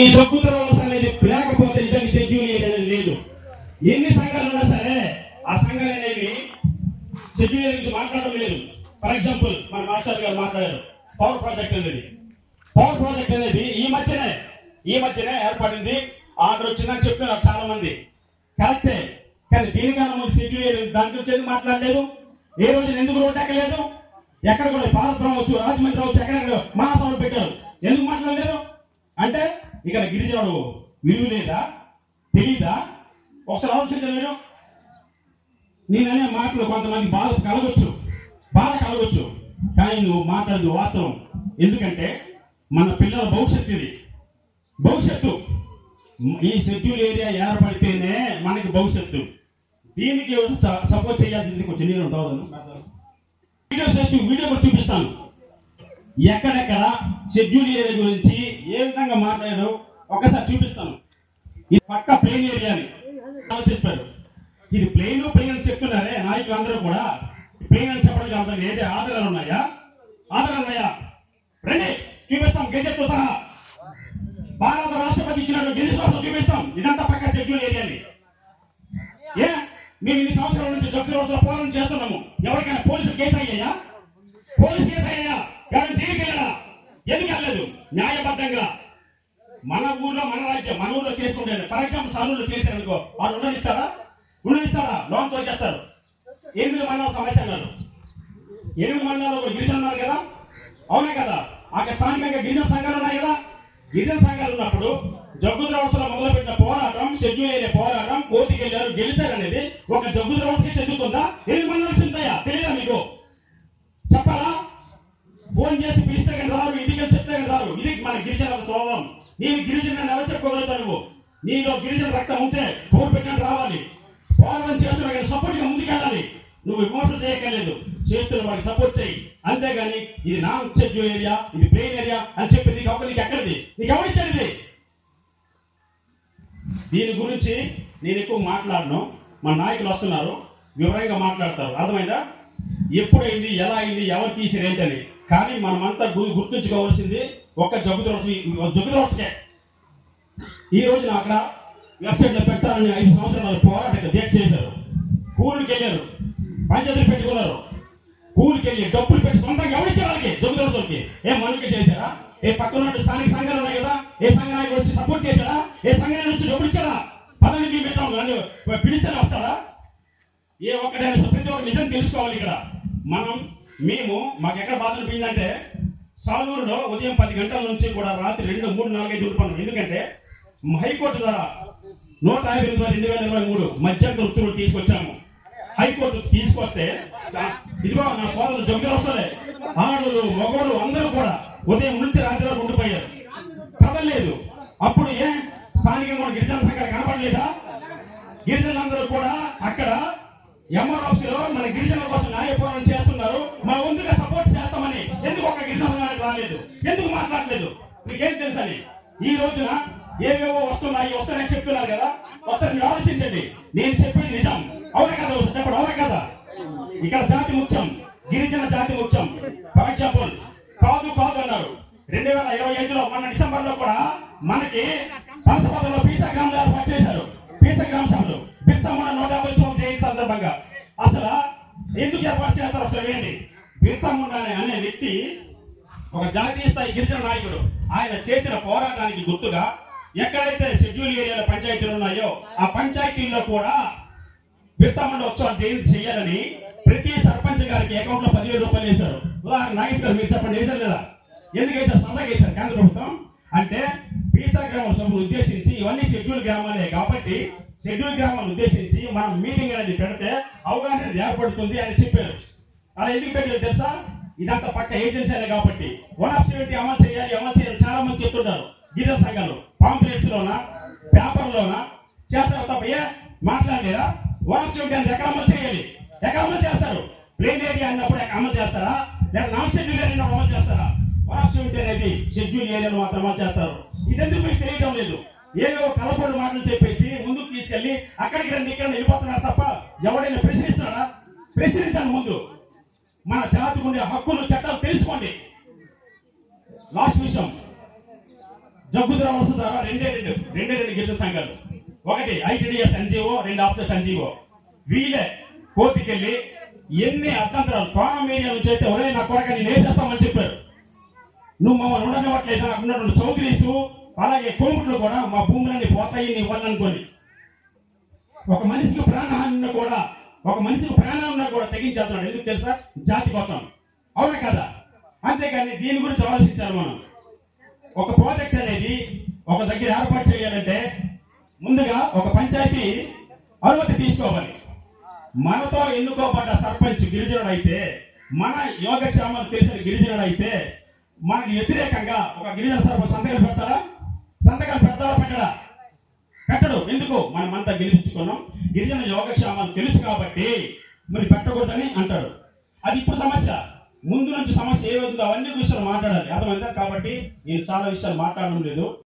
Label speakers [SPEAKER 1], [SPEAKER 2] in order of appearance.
[SPEAKER 1] ఈ జగ్గుతుల వలస అనేది లేకపోతే నిజంగా షెడ్యూల్ అనేది లేదు. ఎన్ని సంఘాలు ఉన్నా సరే ఆ సంఘాలు అనేవి షెడ్యూల్ గురించి మాట్లాడడం లేదు. ఫర్ ఎగ్జాంపుల్ మన మాస్టర్ గారు మాట్లాడారు పవర్ ప్రాజెక్ట్ అనేది. పవర్ ప్రాజెక్ట్ అనేది ఈ మధ్యనే ఏర్పడింది. ఆర్డర్ వచ్చిందని చెప్తున్నారు చాలా మంది, కరెక్టే. కానీ దీనికన్నా ముందు షెడ్యూల్ దాని గురించి ఎందుకు మాట్లాడలేదు? ఏ రోజు ఎందుకు రోడ్డు ఎక్కలేదు? ఎక్కడ కూడా భారత్ రావచ్చు, రాజమండ్రి రావచ్చు, ఎక్కడెక్కడ మహాసభలు పెట్టారు, ఎందుకు మాట్లాడలేదు? అంటే ఇక్కడ గిరిజనుడు విలువ లేదా, తెలీదా? ఒకసారి ఆలోచించారు మీరు. నేననే మాటలు కొంతమంది బాధ కలగొచ్చు, కానీ నువ్వు మాట్లాడదు వాస్తవం. ఎందుకంటే మన పిల్లల భవిష్యత్తు ఈ షెడ్యూల్ ఏరియా ఏర్పడితేనే మనకి భవిష్యత్తు. దీనికి సపోర్ట్ చేయాల్సింది కొంచెం నేను వీడియో కూడా చూపిస్తాను. ఎక్కడెక్కడ షెడ్యూల్ ఏరియా గురించి ఏ విధంగా మాట్లాడారో ఒకసారి చూపిస్తాను. ఇది పక్క ప్లెయిన్ ఏరియా అని చెప్పారు. ఇది ప్లెయిన్ అని చెప్తున్నారే నాయకులు అందరూ కూడా. ప్లెయిన్ అని చెప్పడం కాదు, ఏదే ఆధారాలు ఉన్నాయా? రండి చూపిస్తాం, గెజెట్తో సహా. భారత రాష్ట్రపతి ఇచ్చినట్టు గెజిట్ చూపిస్తాం. ఇదంతా పక్క షెడ్యూల్ ఏరియాని. మేము ఇన్ని సంవత్సరాల నుంచి జగ్గు రోజుల పోరాటం చేస్తున్నాము. ఎవరికైనా పోలీసు కేసు అయ్యాయా? ఎవరైనా జైలుకి వెళ్ళారా? ఎందుకు వెళ్ళలేదు? న్యాయబద్ధంగా మన ఊర్లో మన రాజ్యం మన ఊర్లో చేసుకుంటారు. ఫర్ ఎగ్జాంపుల్ సాలూరులో చేశారనుకో, వాళ్ళు ఉండనిస్తారా? లోన్ తో చేస్తారు. 8 మండల సమస్య అన్నారు. 8 మండలాల్లో గిరిజన ఉన్నారు కదా, అవునే కదా? అక్కడ స్థానికంగా గిరిజన సంఘాలు ఉన్నాయి కదా. గిరిజన సంఘాలు ఉన్నప్పుడు జగ్గుల వ్యవస్థలో మొదలుపెట్టిన పోరాటం, షెడ్యూల్ ఏరియా పోరాటం, కోర్టుకి వెళ్ళారు, గెలిచారు అనేది ఒక జగ్గుల వ్యవస్థకి చెందుతుందా? 8 మండలాలు చెందుతాయా? తెలియదా మీకు? చెప్పాలా? ఫోన్ చేసి పిలిస్తే కానీ రారు, ఇంటికి చెప్తే కానీ రారు. ఇది మన గిరిజన స్వభావం. నేను గిరిజన ఎలా చెప్పుకోగలుగుతావు? నువ్వు నీలో గిరిజన రక్తం ఉంటే పోరు పెట్టడానికి రావాలి. పోరాటం చేస్తున్నా కానీ సపోర్ట్గా ముందుకెళ్ళాలి. నువ్వు విమర్శలు చేయక్కర్లేదు, చేస్తున్న వారికి సపోర్ట్ చేయి. అంతేగాని ఇది నాన్ షెడ్యూల్ ఏరియా, ఇది ప్లెయిన్ ఏరియా అని చెప్పి నీకు ఎక్కడిది? నీకు ఎవరిచ్చారు? దీని గురించి నేను ఎక్కువ మాట్లాడను. మన నాయకులు వస్తున్నారు, వివరంగా మాట్లాడతారు. అర్థమైందా? ఎప్పుడైంది, ఎలా అయింది, ఎవరు తీసిరు ఏంటని. కానీ మనమంతా గుర్తుంచుకోవాల్సింది ఒక జగ్గుదోసకే. ఈ రోజున అక్కడ వెబ్సైట్లో పెట్టాలని 5 సంవత్సరాలు పోరాటం దీక్ష చేశారు. కూలికి వెళ్ళారు, పంచాయతీలు పెట్టుకున్నారు. కూలికి వెళ్ళి డబ్బులు పెట్టి సొంతంగా ఎవరిచ్చారు? వాళ్ళకి జగ్గుదోసకి మనకి చేశారా? పక్కన స్థానిక సంఘాలు ఉన్నాయి కదా, ఏ సంఘ నాయకుడు వచ్చి సపోర్ట్ చేశారా? ఏ సంఘాన్ని వచ్చి డబ్బులు ఇచ్చారా? పదవికి పెట్టాం కానీ పిలిస్తేనే వస్తారా? ఒక్కడైనా ప్రతి ఒక్క నిజం తెలుసుకోవాలి. ఇక్కడ మాకు ఎక్కడ బాధ అనిపించిందంటే, సాలూరులో ఉదయం 10 గంటల నుంచి కూడా రాత్రి 2, 3, 4, 5 ఉండిపోన్నాం. ఎందుకంటే హైకోర్టు ద్వారా 158/2023 మధ్యంతర ఉత్తర్వులు తీసుకొచ్చాము. హైకోర్టు తీసుకొస్తే ఇదిగో నా సోదరులు జగ్గులు వస్తారే, ఆడలు మగవాళ్ళు అందరూ కూడా ఉదయం నుంచి రాత్రి వరకు ఉండిపోయారు, కదలలేదు. అప్పుడు స్థానికంగా గిరిజన సంఘాలు కనపడలేదా? గిరిజనులందరూ కూడా అక్కడ ఎంఆర్ఓసీలో మన గిరిజనుల కోసం న్యాయ పోరాటం చేస్తున్నారు. మా వంతుగా సపోర్ట్ చేస్తామని ఎందుకు ఒక గిరిజన సంఘానికి రాలేదు? ఎందుకు మాట్లాడలేదు? మీకేం తెలుసని? ఈ రోజున ఏవేవో వస్తున్నాయని చెప్తున్నారు కదా. ఒకసారి మీరు ఆలోచించండి. నేను చెప్పేది నిజం, అవునా కదా? చెప్పండి, అవునా కదా? ఇక్కడ జాతి ముఖ్యం, గిరిజన జాతి ముఖ్యం. ఫర్ ఎగ్జాంపుల్ కాదు అన్నారు. 2025లో మన డిసెంబర్లో కూడా మనకి పనసపదలో పీసా గ్రామ ఏర్పాటు చేశారు. పీసా గ్రామ సభలు బిర్సా ముండా 150వ జయంతి సందర్భంగా అసలు ఎందుకు ఏర్పాటు చేస్తారు? ఒకసారి వేయండి. బిర్సా ముండా అనే వ్యక్తి ఒక జాతీయ స్థాయి గిరిజన నాయకుడు. ఆయన చేసిన పోరాటానికి గుర్తుగా ఎక్కడైతే షెడ్యూల్ ఏరియాలో పంచాయతీలు ఉన్నాయో ఆ పంచాయతీల్లో కూడా బిర్సా ముండా ఉత్సవాలు జయంతి చేయాలని ప్రతి సర్పంచ్ గారికి అకౌంట్ లో 10,000 రూపాయలు వేశారు. ఉదాహరణ నాగేష్ గారు మీరు చెప్పండి, వేశారు లేదా? ఎందుకు వేశారు? సరదాగా వేశారు కేంద్ర ప్రభుత్వం. అంటే పీసా గ్రామం సభ్యులు ఉద్దేశించి, ఇవన్నీ షెడ్యూల్ గ్రామాలే కాబట్టి షెడ్యూల్ గ్రామాలను ఉద్దేశించి మనం మీటింగ్ అనేది పెడితే అవగాహన ఏర్పడుతుంది అని చెప్పారు. అలా ఎందుకు పెట్టలేదు తెలుసా? ఇదంతా పక్క ఏజెన్సీ అనే కాబట్టి 170 అమలు చేయాలి చాలా మంది చెప్తుంటారు. గిరిజన సంఘాలు పాంప్లెట్స్ లోనా పేపర్లోనా చేస్తారు తప్ప మాట్లాడలేరా? 170 అనేది ఎక్కడ అమలు చేయాలి? ఎక్కడ అమలు చేస్తారు? ప్లెయిన్ ఏరియా అన్నప్పుడు అమలు చేస్తారా? లేదా నాన్ షెడ్యూల్ ఏరియా అమలు చేస్తారా? 170 అనేది షెడ్యూల్ ఏరియాలో మాత్రం అమలు చేస్తారు. ఇదెందుకు మీకు తెలియడం లేదు? ఏవో కలపడు మాటలు చెప్పేసి ముందుకు తీసుకెళ్లి అక్కడికి రండి ఇక్కడ వెళ్ళిపోతున్నారు తప్ప ఎవడైనా ప్రశ్నిస్తున్నారా? ప్రశ్నించాలి. ముందు మన జాతికి ఉండే హక్కులు, చట్టాలు తెలుసుకోండి. లాస్ట్ విషయం, జగ్గుదల వలస ద్వారా రెండే రెండు గిరిజన సంఘాలు. ఒకటి ఐటీడీఎస్ ఎన్జిఓ, రెండు ఆఫ్సెస్ ఎన్జిఓ. వీళ్ళే కోర్టుకి వెళ్ళి ఎన్ని అర్థంతరాలు కోనం ఏరియా నుంచి అయితే ఒరే నా కొరక నేను వేసేస్తామని చెప్పారు. నువ్వు మమ్మల్ని ఉండనివ్వట్లేదు, నాకు ఉన్నటువంటి చౌదరీసు అలాగే కోముట్లు కూడా మా భూములన్నీ పోతాయి నీ ఇవ్వాలనుకొని. ఒక మనిషికి ప్రాణహాని ఉన్నా కూడా, ఒక మనిషికి ప్రాణం ఉన్నా కూడా తెగించేస్తున్నాడు. ఎందుకు తెలుసా? జాతి కోసం. అవునా కదా? అంతేగాని దీని గురించి ఆలోచించాలి మనం. ఒక ప్రాజెక్ట్ అనేది ఒక దగ్గర ఏర్పాటు చేయాలంటే ముందుగా ఒక పంచాయతీ అనుమతి తీసుకోవాలి. మనతో ఎన్నుకోబడ్డ సర్పంచ్ గిరిజనుడు అయితే, మన యోగక్షేమాలు తెలిసిన గిరిజనుడు అయితే మనకి వ్యతిరేకంగా ఒక గిరిజన సర్పంచ్ సంతకాలు పెడతారా? సంతకాలు పెడతారా? పెట్టడు. ఎందుకు? మనమంతా గెలిపించుకున్నాం, గిరిజన యోగక్షేమాలు తెలుసు కాబట్టి మరి పెట్టకూడదని అంటాడు. అది ఇప్పుడు సమస్య. ముందు నుంచి సమస్య ఏ విధంగా అవన్నీ విషయాలు మాట్లాడాలి, అర్థమైందా? కాబట్టి నేను చాలా విషయాలు మాట్లాడడం లేదు.